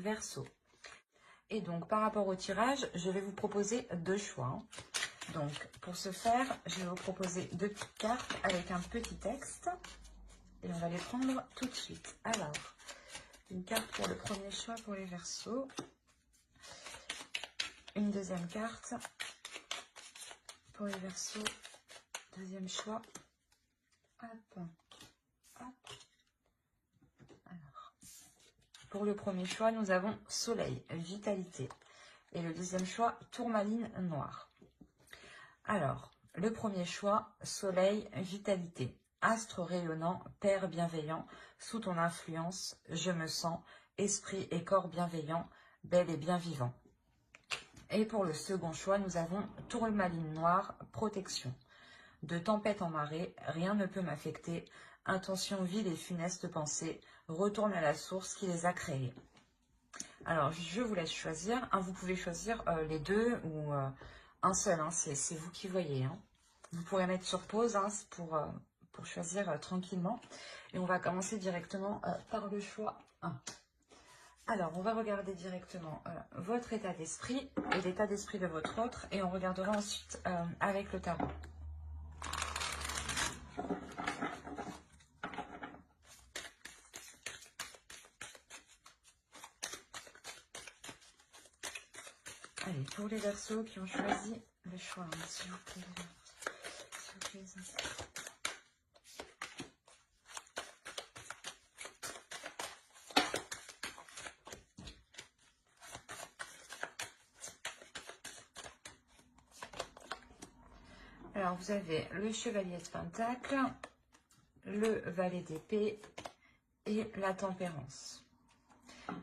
Verseau. Et donc, par rapport au tirage, je vais vous proposer deux choix. Donc, pour ce faire, je vais vous proposer deux petites cartes avec un petit texte. Et on va les prendre tout de suite. Alors, une carte pour le premier choix pour les Verseaux. Une deuxième carte pour les Verseaux. Deuxième choix. Hop. Hop. Alors, pour le premier choix, nous avons Soleil, Vitalité. Et le deuxième choix, Tourmaline Noire. Alors, le premier choix, Soleil, Vitalité. Astre rayonnant, Père bienveillant, sous ton influence, je me sens, esprit et corps bienveillant, bel et bien vivant. Et pour le second choix, nous avons Tourmaline Noire, Protection. De tempête en marée, rien ne peut m'affecter. Intention vile et funeste pensée, retourne à la source qui les a créés. Alors, je vous laisse choisir. Vous pouvez choisir les deux ou un seul. C'est vous qui voyez. Vous pourrez mettre sur pause pour choisir tranquillement. Et on va commencer directement par le choix 1. Alors, on va regarder directement votre état d'esprit et l'état d'esprit de votre autre. Et on regardera ensuite avec le tarot. Allez, pour les Verseaux qui ont choisi le choix 1, s'il vous plaît. S'il vous plaît. Alors, vous avez le Chevalier de Pentacle, le Valet d'Épée et la Tempérance.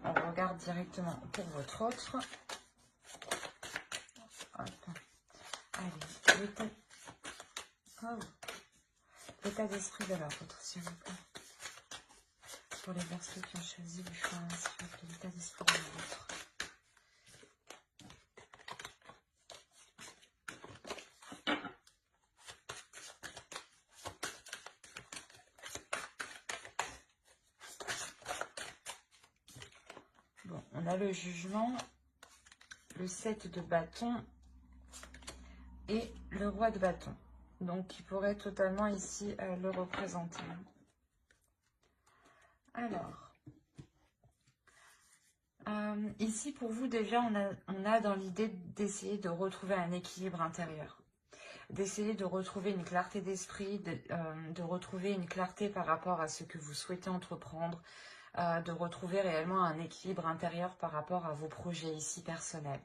On regarde directement pour votre autre. Hop. Allez, l'état d'esprit de leur autre, s'il vous plaît. Pour les Verseaux qui ont choisi le choix 1, s'il vous plaît, l'état d'esprit de leur autre. Bon, on a le Jugement, le 7 de bâton et le Roi de bâton. Donc, qui pourrait totalement ici le représenter. Alors, ici pour vous déjà, on a dans l'idée d'essayer de retrouver un équilibre intérieur. D'essayer de retrouver une clarté d'esprit, de retrouver une clarté par rapport à ce que vous souhaitez entreprendre, de retrouver réellement un équilibre intérieur par rapport à vos projets ici personnels.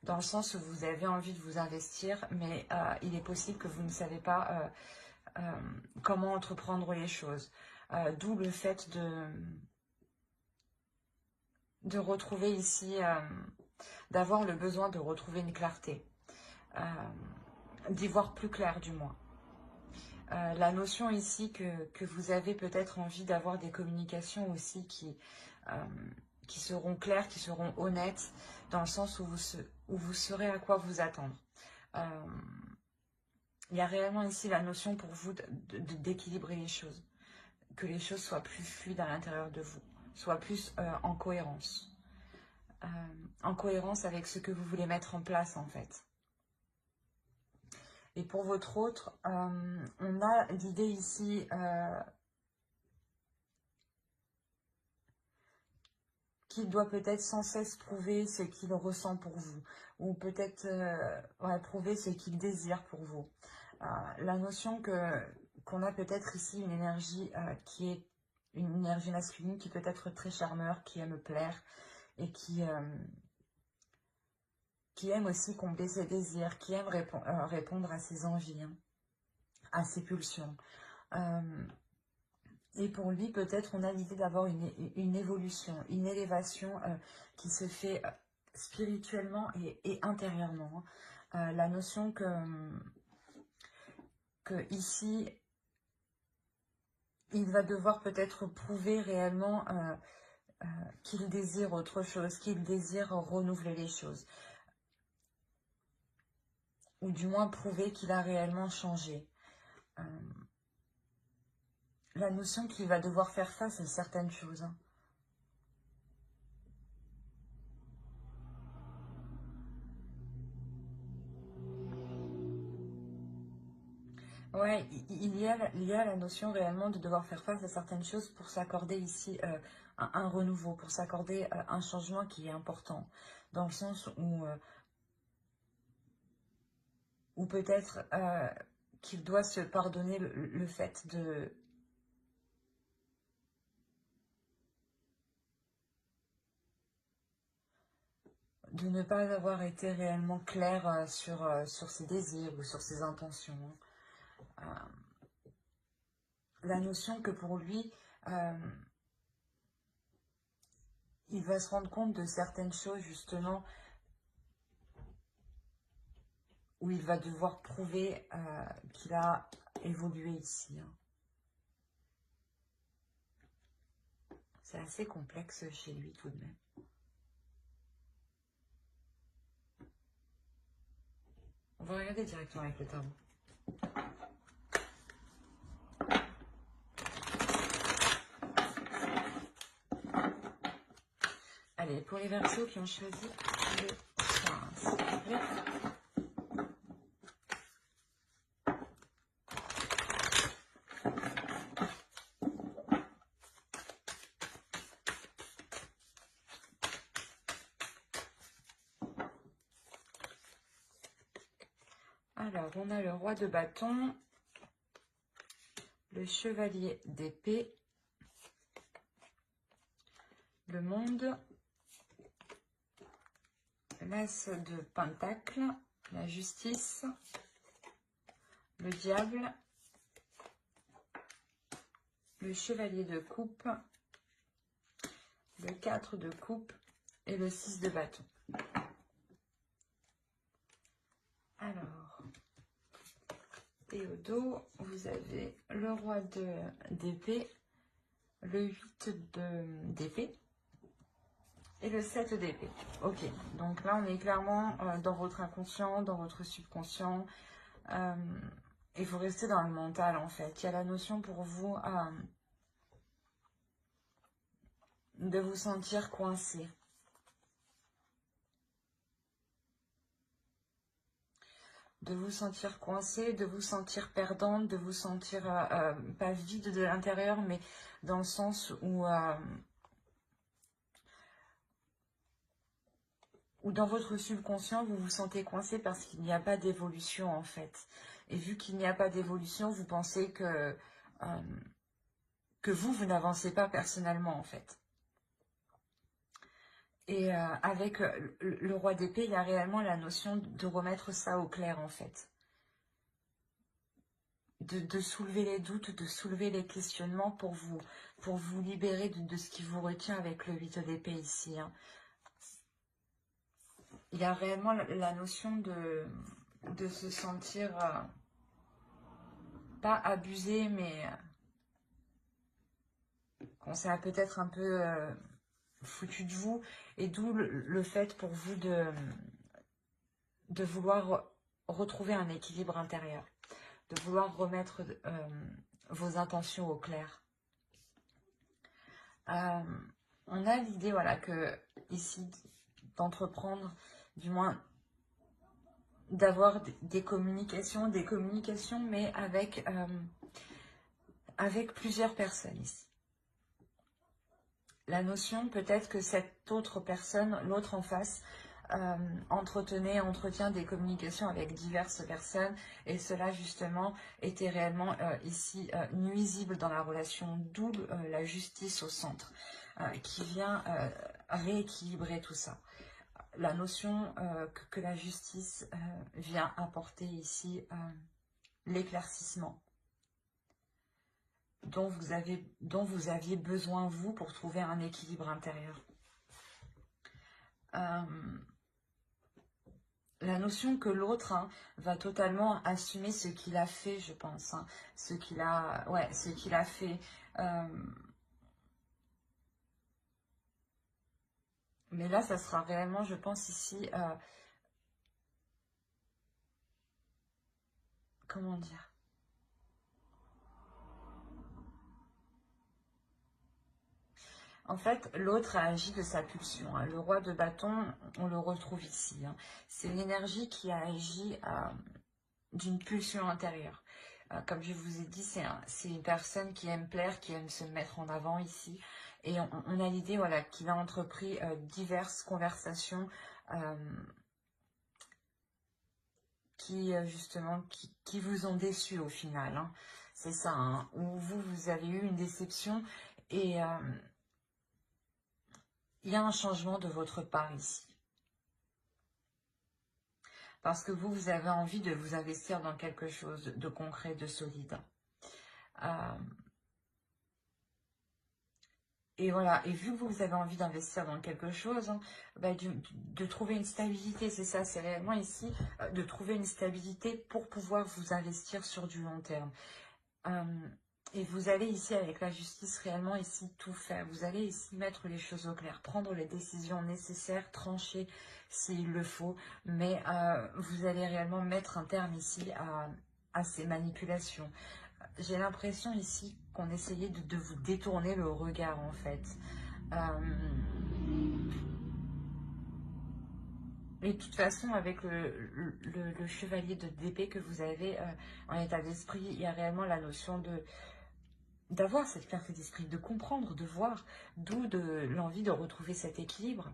Dans le sens où vous avez envie de vous investir, mais il est possible que vous ne savez pas comment entreprendre les choses. D'où le fait de retrouver ici, d'avoir le besoin de retrouver une clarté, d'y voir plus clair du moins. La notion ici que vous avez peut-être envie d'avoir des communications aussi qui seront claires, qui seront honnêtes, dans le sens où vous saurez à quoi vous attendre. Il y a réellement ici la notion pour vous d'équilibrer les choses, que les choses soient plus fluides à l'intérieur de vous, soient plus en cohérence avec ce que vous voulez mettre en place en fait. Et pour votre autre, on a l'idée ici qu'il doit peut-être sans cesse prouver ce qu'il ressent pour vous, ou peut-être prouver ce qu'il désire pour vous. La notion qu'on a peut-être ici une énergie qui est une énergie masculine qui peut être très charmeur, qui aime plaire et qui aime aussi combler ses désirs, qui aime répondre à ses envies, à ses pulsions. Et pour lui, peut-être, on a l'idée d'avoir une évolution, une élévation qui se fait spirituellement et intérieurement. La notion que ici, il va devoir peut-être prouver réellement qu'il désire autre chose, qu'il désire renouveler les choses. Ou du moins prouver qu'il a réellement changé. La notion qu'il va devoir faire face à certaines choses. Ouais, il y a la notion réellement de devoir faire face à certaines choses pour s'accorder ici un renouveau, pour s'accorder un changement qui est important. Dans le sens où peut-être qu'il doit se pardonner le fait de ne pas avoir été réellement clair sur ses désirs ou sur ses intentions. La notion que pour lui, il va se rendre compte de certaines choses justement où il va devoir prouver qu'il a évolué ici. Hein. C'est assez complexe chez lui tout de même. On va regarder directement avec le tarot. Allez, pour les Verseaux qui ont choisi le soin, s'il vous plaît. Alors, on a le roi de bâton, le chevalier d'épée, le monde, l'as de pentacle, la justice, le diable, le chevalier de coupe, le 4 de coupe et le 6 de bâton. Alors, et au dos, vous avez le roi d'épée, le 8 d'épée et le 7 d'épée. Ok, donc là on est clairement dans votre inconscient, dans votre subconscient. Il faut rester dans le mental en fait. Il y a la notion pour vous de vous sentir coincé. De vous sentir coincé, de vous sentir perdante, de vous sentir pas vide de l'intérieur, mais dans le sens où dans votre subconscient, vous vous sentez coincé parce qu'il n'y a pas d'évolution en fait. Et vu qu'il n'y a pas d'évolution, vous pensez que vous n'avancez pas personnellement en fait. Et avec le roi d'épée, il y a réellement la notion de remettre ça au clair en fait. De soulever les doutes, de soulever les questionnements pour vous libérer de ce qui vous retient avec le 8 d'épée ici. Hein. Il y a réellement la notion de se sentir pas abusé, mais qu'on s'est peut-être un peu foutu de vous. Et d'où le fait pour vous de vouloir retrouver un équilibre intérieur, de vouloir remettre vos intentions au clair. On a l'idée, voilà, que ici, d'entreprendre, du moins, d'avoir des communications, mais avec plusieurs personnes ici. La notion, peut-être que cette autre personne, l'autre en face, entretient des communications avec diverses personnes et cela justement était réellement ici nuisible dans la relation, d'où la justice au centre qui vient rééquilibrer tout ça. La notion que la justice vient apporter ici l'éclaircissement dont vous aviez besoin vous pour trouver un équilibre intérieur. La notion que l'autre va totalement assumer ce qu'il a fait, je pense. Hein, ce qu'il a fait. Mais là, ça sera réellement, je pense, ici... comment dire? En fait, l'autre a agi de sa pulsion. Hein. Le roi de bâton, on le retrouve ici. Hein. C'est l'énergie qui a agi d'une pulsion intérieure. Comme je vous ai dit, c'est une personne qui aime plaire, qui aime se mettre en avant ici. Et on a l'idée, voilà, qu'il a entrepris diverses conversations justement, qui vous ont déçu au final. Hein. C'est ça, hein, où vous avez eu une déception et il y a un changement de votre part ici. Parce que vous avez envie de vous investir dans quelque chose de concret, de solide. Et voilà, et vu que vous avez envie d'investir dans quelque chose, hein, bah, de trouver une stabilité, c'est ça, c'est réellement ici, de trouver une stabilité pour pouvoir vous investir sur du long terme. Et vous allez ici, avec la justice, réellement ici tout faire. Vous allez ici mettre les choses au clair, prendre les décisions nécessaires, trancher s'il le faut, mais vous allez réellement mettre un terme ici à ces manipulations. J'ai l'impression ici qu'on essayait de vous détourner le regard, en fait. Et de toute façon, avec le chevalier d'épée que vous avez en état d'esprit, il y a réellement la notion d'avoir cette clarté d'esprit, de comprendre, de voir, d'où l'envie de retrouver cet équilibre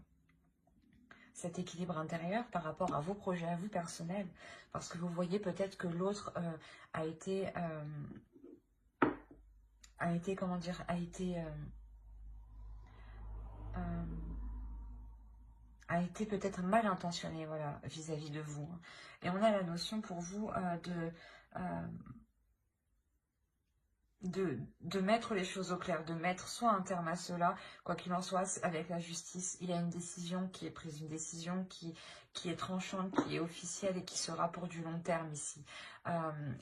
intérieur par rapport à vos projets, à vous personnels. Parce que vous voyez peut-être que l'autre a été, comment dire, a été peut-être mal intentionné, voilà, vis-à-vis de vous. Et on a la notion pour vous de mettre les choses au clair, de mettre soit un terme à cela, quoi qu'il en soit, avec la justice, il y a une décision qui est prise, une décision qui est tranchante, qui est officielle et qui sera pour du long terme ici.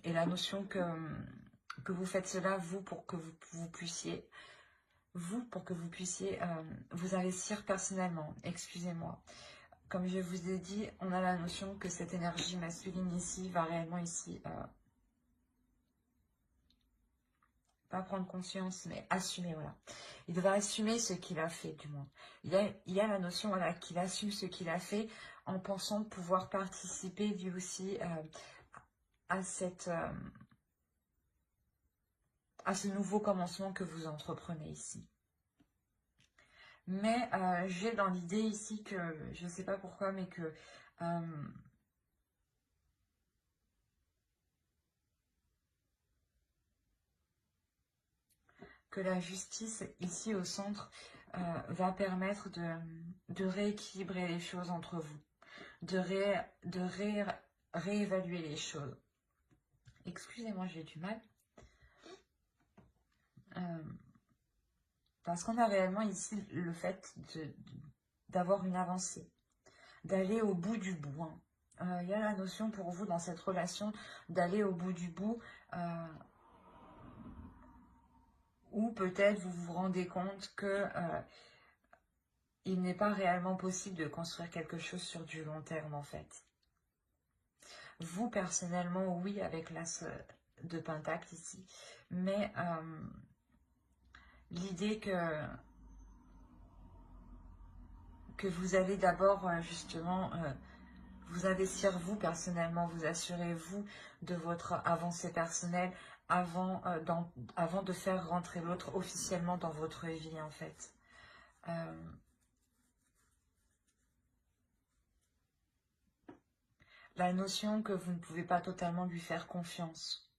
Et la notion que vous faites cela, vous, pour que vous puissiez vous investir personnellement, excusez-moi. Comme je vous ai dit, on a la notion que cette énergie masculine ici va réellement ici, pas prendre conscience, mais assumer, voilà. Il devra assumer ce qu'il a fait, du moins. Il y a la notion, voilà, qu'il assume ce qu'il a fait en pensant pouvoir participer, lui aussi, à ce nouveau commencement que vous entreprenez ici. Mais j'ai dans l'idée ici que, je ne sais pas pourquoi, mais que la justice ici au centre va permettre de rééquilibrer les choses entre vous, de réévaluer les choses. Excusez-moi, j'ai du mal. Parce qu'on a réellement ici le fait d'avoir une avancée, d'aller au bout du bout. Hein. Il y a la notion pour vous dans cette relation d'aller au bout du bout, ou peut-être vous vous rendez compte que il n'est pas réellement possible de construire quelque chose sur du long terme en fait. Vous personnellement, oui, avec l'as de Pentacle ici, mais l'idée que vous allez d'abord justement vous investir vous personnellement, vous assurer vous de votre avancée personnelle avant de faire rentrer l'autre officiellement dans votre vie en fait. La notion que vous ne pouvez pas totalement lui faire confiance.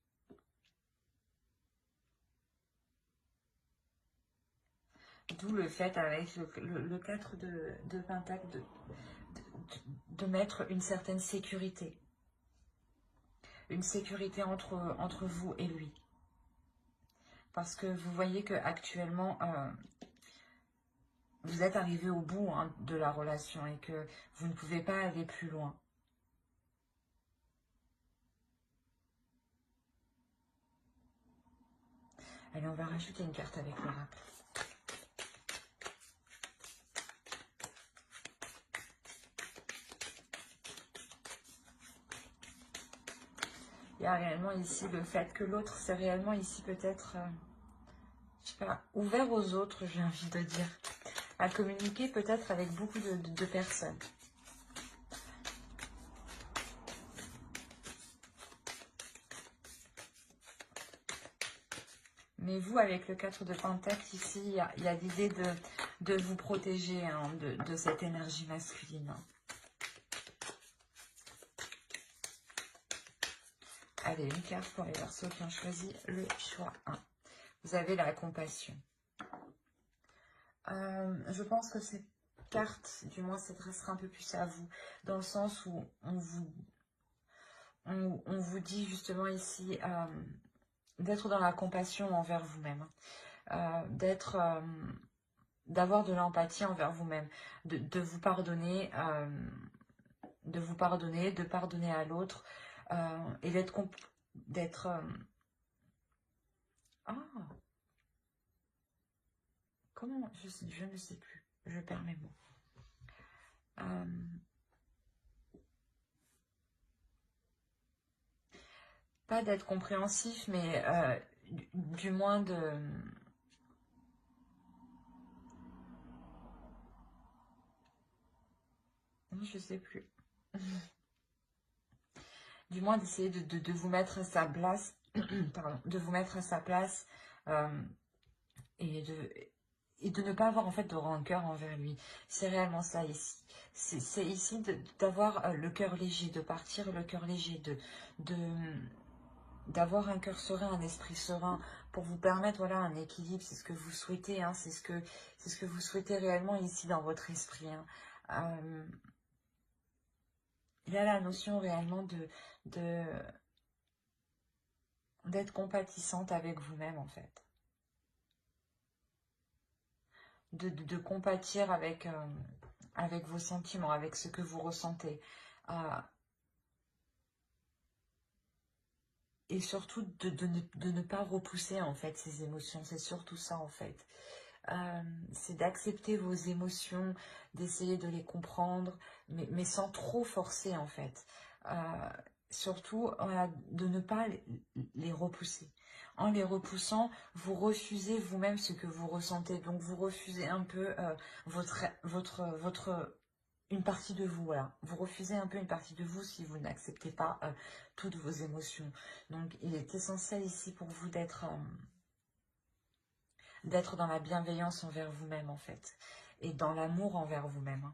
D'où le fait avec le 4 de Pentacle de mettre une certaine sécurité. Une sécurité entre vous et lui. Parce que vous voyez que actuellement vous êtes arrivé au bout de la relation et que vous ne pouvez pas aller plus loin. Allez, on va rajouter une carte avec l'oracle. Il y a réellement ici le fait que l'autre, c'est réellement ici peut-être, je sais pas, ouvert aux autres, j'ai envie de dire. À communiquer peut-être avec beaucoup de personnes. Mais vous, avec le 4 de Pentacle, ici, il y a l'idée de vous protéger hein, de cette énergie masculine. Allez, une carte pour les Verseaux qui ont choisi le choix 1. Vous avez la compassion. Je pense que cette carte, du moins, s'adressera un peu plus à vous, dans le sens où on vous dit justement ici d'être dans la compassion envers vous-même, d'avoir de l'empathie envers vous-même, de vous pardonner, de pardonner à l'autre, et d'être comment je ne sais plus, je perds mes mots. Pas d'être compréhensif, mais du moins de... Je sais plus. Du moins d'essayer de vous mettre à sa place, pardon, de vous mettre à sa place et de ne pas avoir en fait de rancœur envers lui. C'est réellement ça ici. C'est ici d'avoir le cœur léger, de partir le cœur léger, d'avoir un cœur serein, un esprit serein, pour vous permettre voilà un équilibre. C'est ce que vous souhaitez, hein, c'est ce que vous souhaitez réellement ici dans votre esprit. Hein. Il y a la notion réellement d'être compatissante avec vous-même en fait. De compatir avec vos sentiments, avec ce que vous ressentez. Et surtout de ne pas repousser en fait ces émotions. C'est surtout ça en fait. C'est d'accepter vos émotions, d'essayer de les comprendre, mais sans trop forcer en fait. Surtout de ne pas les repousser. En les repoussant, vous refusez vous-même ce que vous ressentez. Donc vous refusez un peu une partie de vous. Voilà. Vous refusez un peu une partie de vous si vous n'acceptez pas toutes vos émotions. Donc il est essentiel ici pour vous d'être dans la bienveillance envers vous-même en fait, et dans l'amour envers vous-même.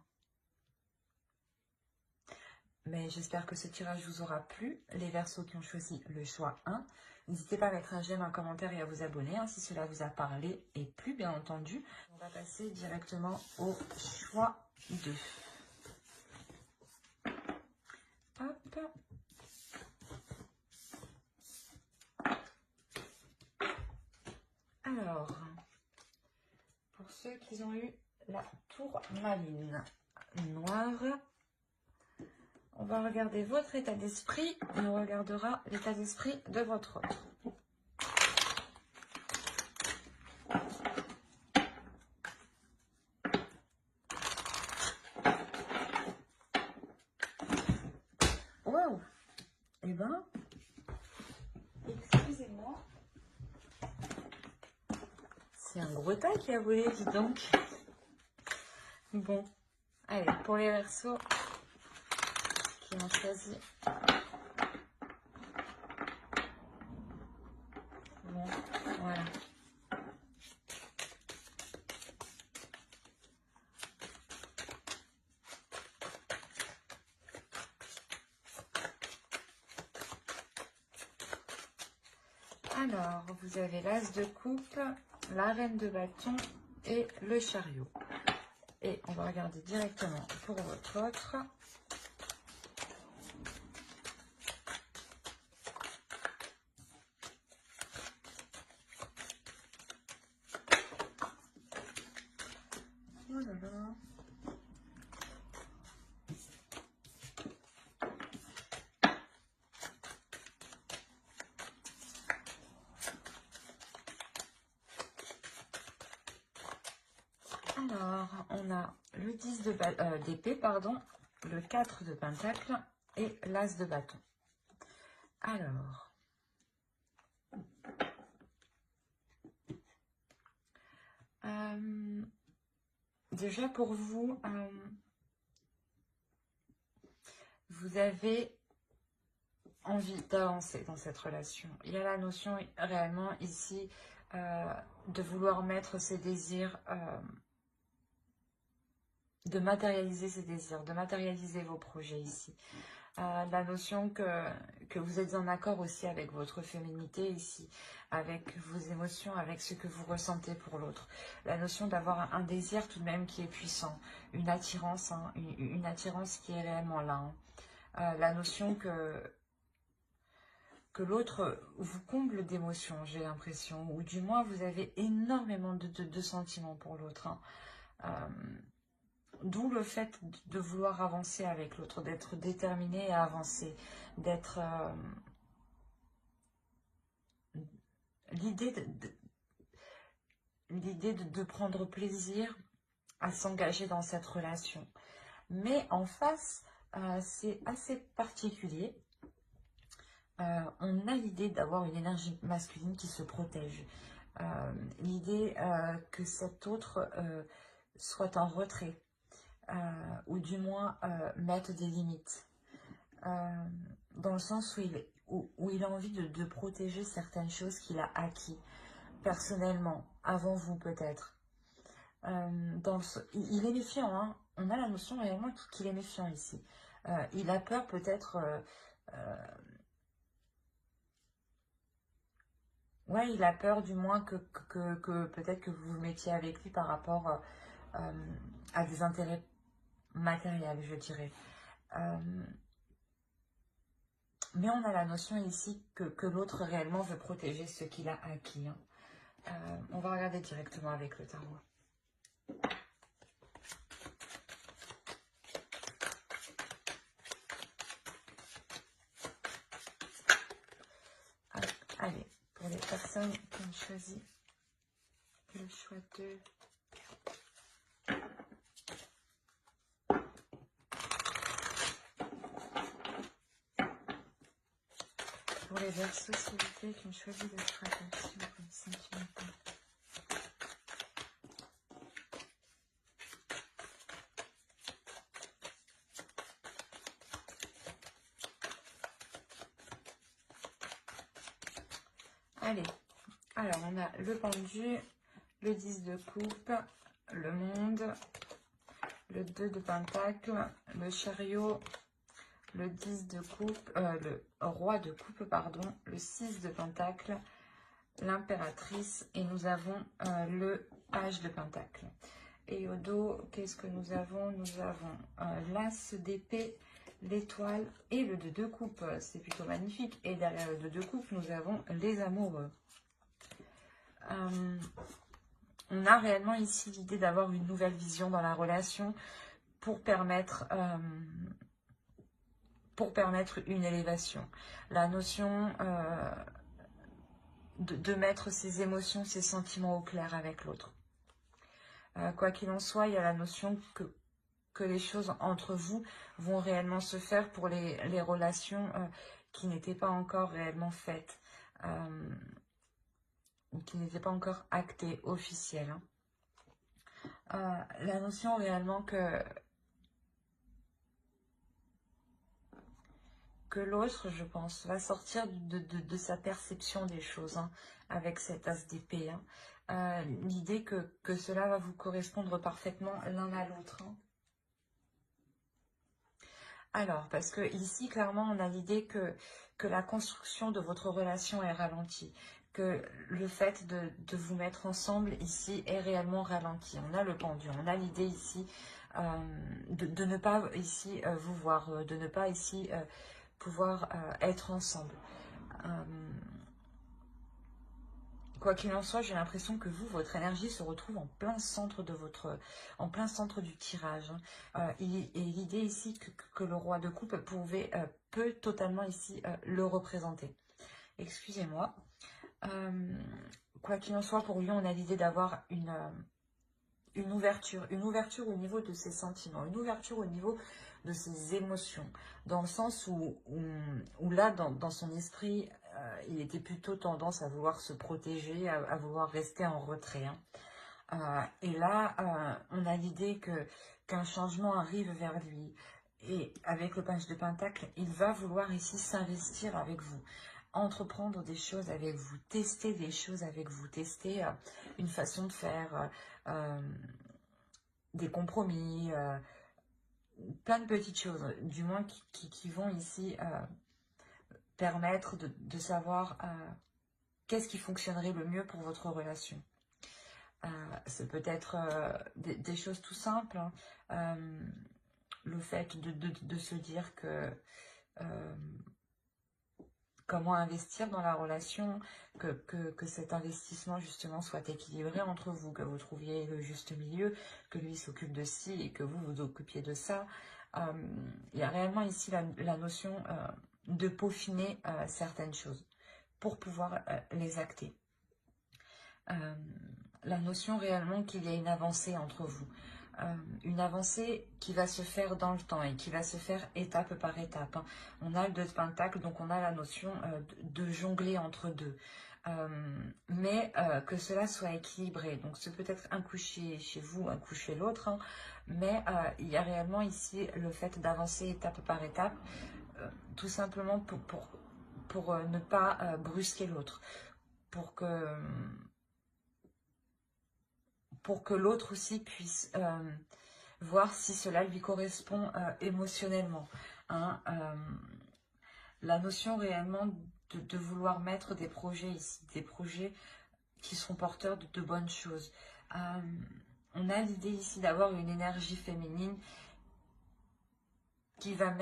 Mais j'espère que ce tirage vous aura plu. Les Verseaux qui ont choisi le choix 1, n'hésitez pas à mettre un j'aime, un commentaire et à vous abonner hein, si cela vous a parlé et plu bien entendu. On va passer directement au choix 2. Hop. Alors, pour ceux qui ont eu la tourmaline noire, on va regarder votre état d'esprit et on regardera l'état d'esprit de votre autre. Waouh! Eh ben, excusez-moi. C'est un gros tas qui a volé, dis donc. Bon, allez, pour les Verseaux qui ont choisi. Bon, voilà. Alors, vous avez l'As de coupe, la Reine de bâton et le chariot. Et on va regarder directement pour votre autre. Oh là là. Alors, on a le 10 d'épée, pardon, le 4 de pentacle et l'As de bâton. Alors, déjà pour vous, vous avez envie d'avancer dans cette relation. Il y a la notion réellement ici de vouloir mettre ses désirs, de matérialiser ses désirs, de matérialiser vos projets ici. La notion que vous êtes en accord aussi avec votre féminité ici, avec vos émotions, avec ce que vous ressentez pour l'autre. La notion d'avoir un désir tout de même qui est puissant, une attirance, hein, une attirance qui est réellement là. Hein. La notion que l'autre vous comble d'émotions, j'ai l'impression, ou du moins vous avez énormément de sentiments pour l'autre. Hein. D'où le fait de vouloir avancer avec l'autre, d'être déterminé à avancer, d'être... l'idée de prendre plaisir à s'engager dans cette relation. Mais en face, c'est assez particulier. On a l'idée d'avoir une énergie masculine qui se protège. L'idée que cet autre soit en retrait. Ou du moins mettre des limites, dans le sens où il a envie de protéger certaines choses qu'il a acquis personnellement, avant vous peut-être. Il est méfiant, hein. On a la notion réellement qu'il est méfiant ici. Il a peur peut-être... ouais, il a peur du moins que peut-être que vous vous mettiez avec lui par rapport à des intérêts matériel, je dirais. Mais on a la notion ici que l'autre réellement veut protéger ce qu'il a acquis. Hein. On va regarder directement avec le tarot. Allez, pour les personnes qui ont choisi le choix de... Pour les Verseaux, s'il vous plaît, qui ont choisi le choix d'action comme sentimental. Allez, alors on a le pendu, le 10 de coupe, le monde, le 2 de pentacle, le chariot, le 10 de coupe, le roi de coupe, pardon, le 6 de pentacle, l'impératrice, et nous avons le page de pentacle. Et au dos, qu'est-ce que nous avons? Nous avons l'as d'épée, l'étoile et le 2 de coupe. C'est plutôt magnifique. Et derrière le 2 de coupe, nous avons les amoureux. On a réellement ici l'idée d'avoir une nouvelle vision dans la relation pour permettre une élévation. La notion de mettre ses émotions, ses sentiments au clair avec l'autre. Quoi qu'il en soit, il y a la notion que les choses entre vous vont réellement se faire pour les relations qui n'étaient pas encore réellement faites, ou qui n'étaient pas encore actées, officielles. Hein. La notion réellement que l'autre, je pense, va sortir de sa perception des choses, hein, avec cet as d'épée. Hein. L'idée que cela va vous correspondre parfaitement l'un à l'autre. Hein. Alors, parce que ici, clairement, on a l'idée que la construction de votre relation est ralentie, que le fait de vous mettre ensemble ici est réellement ralenti. On a le pendu, on a l'idée ici de ne pas ici vous voir, de ne pas ici pouvoir être ensemble. Quoi qu'il en soit, j'ai l'impression que vous, votre énergie se retrouve en plein centre en plein centre du tirage. Hein. Et l'idée ici que le roi de coupe peut totalement ici le représenter. Excusez-moi. Quoi qu'il en soit, pour lui, on a l'idée d'avoir une ouverture au niveau de ses sentiments, une ouverture au niveau de ses émotions, dans le sens où là, dans son esprit, il était plutôt tendance à vouloir se protéger, à vouloir rester en retrait. Hein. Et là, on a l'idée qu'un changement arrive vers lui. Et avec le page de pentacle, il va vouloir ici s'investir avec vous, entreprendre des choses avec vous, tester des choses avec vous, tester une façon de faire, des compromis, plein de petites choses, du moins qui vont ici permettre de savoir qu'est-ce qui fonctionnerait le mieux pour votre relation. C'est peut-être des choses tout simples, hein. Le fait de se dire que comment investir dans la relation, que cet investissement justement soit équilibré entre vous, que vous trouviez le juste milieu, que lui s'occupe de ci et que vous vous occupiez de ça. Il y a réellement ici la notion de peaufiner certaines choses pour pouvoir les acter. La notion réellement qu'il y a une avancée entre vous. Une avancée qui va se faire dans le temps et qui va se faire étape par étape, hein. On a le 2 de Pentacle, donc on a la notion de jongler entre deux. Mais que cela soit équilibré. Donc c'est peut-être un coup chez vous, un coup chez l'autre, hein. Mais il y a réellement ici le fait d'avancer étape par étape, tout simplement pour ne pas brusquer l'autre, pour que l'autre aussi puisse voir si cela lui correspond émotionnellement, hein. La notion réellement de vouloir mettre des projets ici, des projets qui seront porteurs de bonnes choses. On a l'idée ici d'avoir une énergie féminine qui va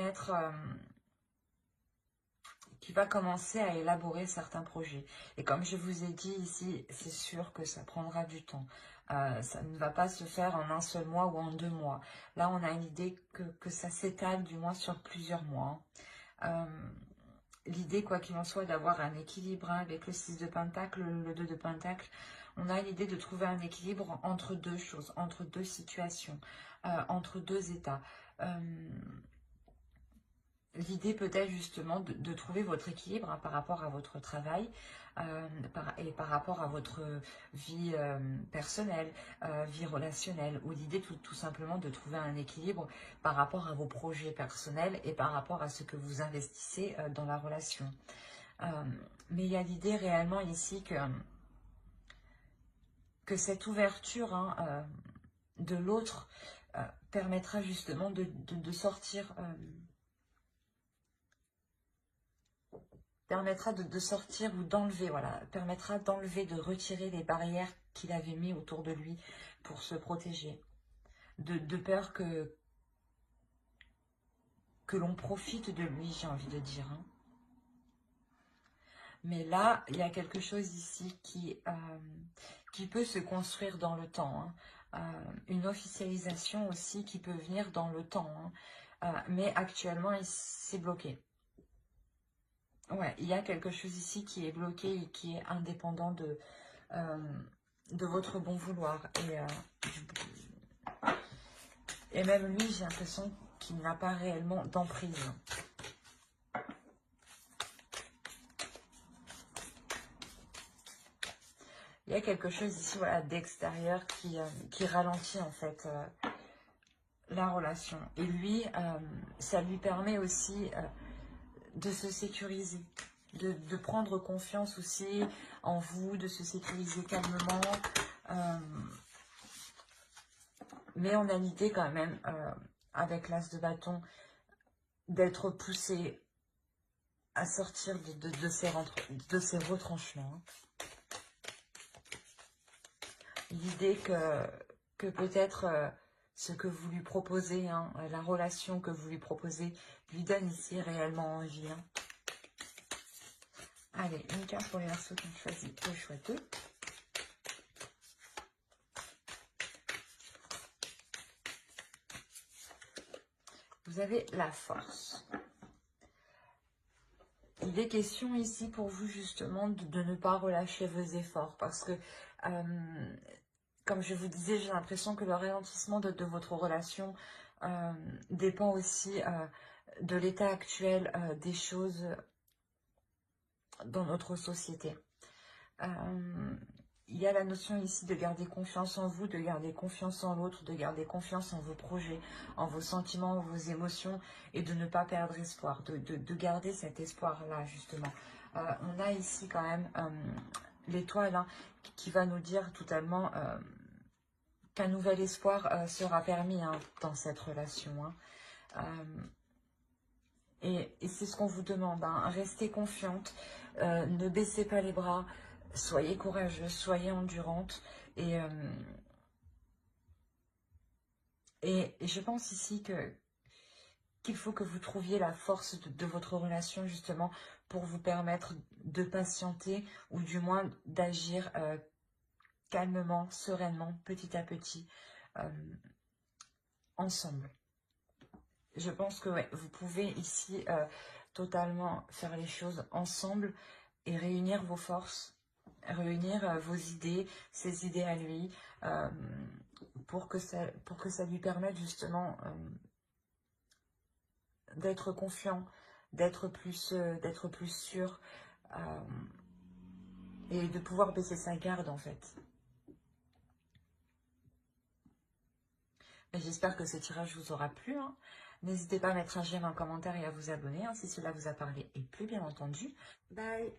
qui va commencer à élaborer certains projets. Et comme je vous ai dit ici, c'est sûr que ça prendra du temps. Ça ne va pas se faire en un seul mois ou en 2 mois. Là, on a l'idée que ça s'étale du moins sur plusieurs mois. L'idée, quoi qu'il en soit, d'avoir un équilibre, hein, avec le 6 de Pentacle, le 2 de Pentacle. On a l'idée de trouver un équilibre entre deux choses, entre deux situations, entre deux états. L'idée peut-être justement de trouver votre équilibre, hein, par rapport à votre travail et par rapport à votre vie personnelle, vie relationnelle, ou l'idée tout simplement de trouver un équilibre par rapport à vos projets personnels et par rapport à ce que vous investissez dans la relation. Mais il y a l'idée réellement ici que cette ouverture, hein, de l'autre permettra justement de sortir... permettra de sortir ou d'enlever, voilà, permettra d'enlever, de retirer les barrières qu'il avait mis autour de lui pour se protéger. De peur que l'on profite de lui, j'ai envie de dire, hein. Mais là, il y a quelque chose ici qui peut se construire dans le temps, hein. Une officialisation aussi qui peut venir dans le temps, hein. Mais actuellement, c'est bloqué. Ouais, il y a quelque chose ici qui est bloqué et qui est indépendant de votre bon vouloir. Et même lui, j'ai l'impression qu'il n'a pas réellement d'emprise. Il y a quelque chose ici, voilà, d'extérieur qui ralentit en fait la relation. Et lui, ça lui permet aussi de se sécuriser, de prendre confiance aussi en vous, de se sécuriser calmement. Mais on a l'idée quand même, avec l'as de bâton, d'être poussé à sortir de ces retranchements. L'idée que peut-être ce que vous lui proposez, hein, la relation que vous lui proposez, lui donne ici réellement envie, hein. Allez, une carte pour les Verseaux qui ont choisi le choix 2. Vous avez la force. Il est question ici pour vous justement de ne pas relâcher vos efforts parce que, comme je vous disais, j'ai l'impression que le ralentissement de votre relation dépend aussi de l'état actuel des choses dans notre société. il y a la notion ici de garder confiance en vous, de garder confiance en l'autre, de garder confiance en vos projets, en vos sentiments, en vos émotions, et de ne pas perdre espoir, de garder cet espoir-là, justement. On a ici quand même l'étoile hein, qui va nous dire totalement qu'un nouvel espoir sera permis hein, dans cette relation. Et c'est ce qu'on vous demande, hein. Restez confiante, ne baissez pas les bras, soyez courageuse, soyez endurante. Et je pense ici qu'il faut que vous trouviez la force de votre relation justement pour vous permettre de patienter ou du moins d'agir calmement, sereinement, petit à petit, ensemble. Je pense que ouais, vous pouvez ici totalement faire les choses ensemble et réunir vos forces, réunir vos idées, ses idées à lui, pour que ça lui permette justement d'être confiant, d'être plus sûr et de pouvoir baisser sa garde en fait. J'espère que ce tirage vous aura plu. Hein. N'hésitez pas à mettre un j'aime, un commentaire et à vous abonner hein, si cela vous a parlé et plu bien entendu. Bye.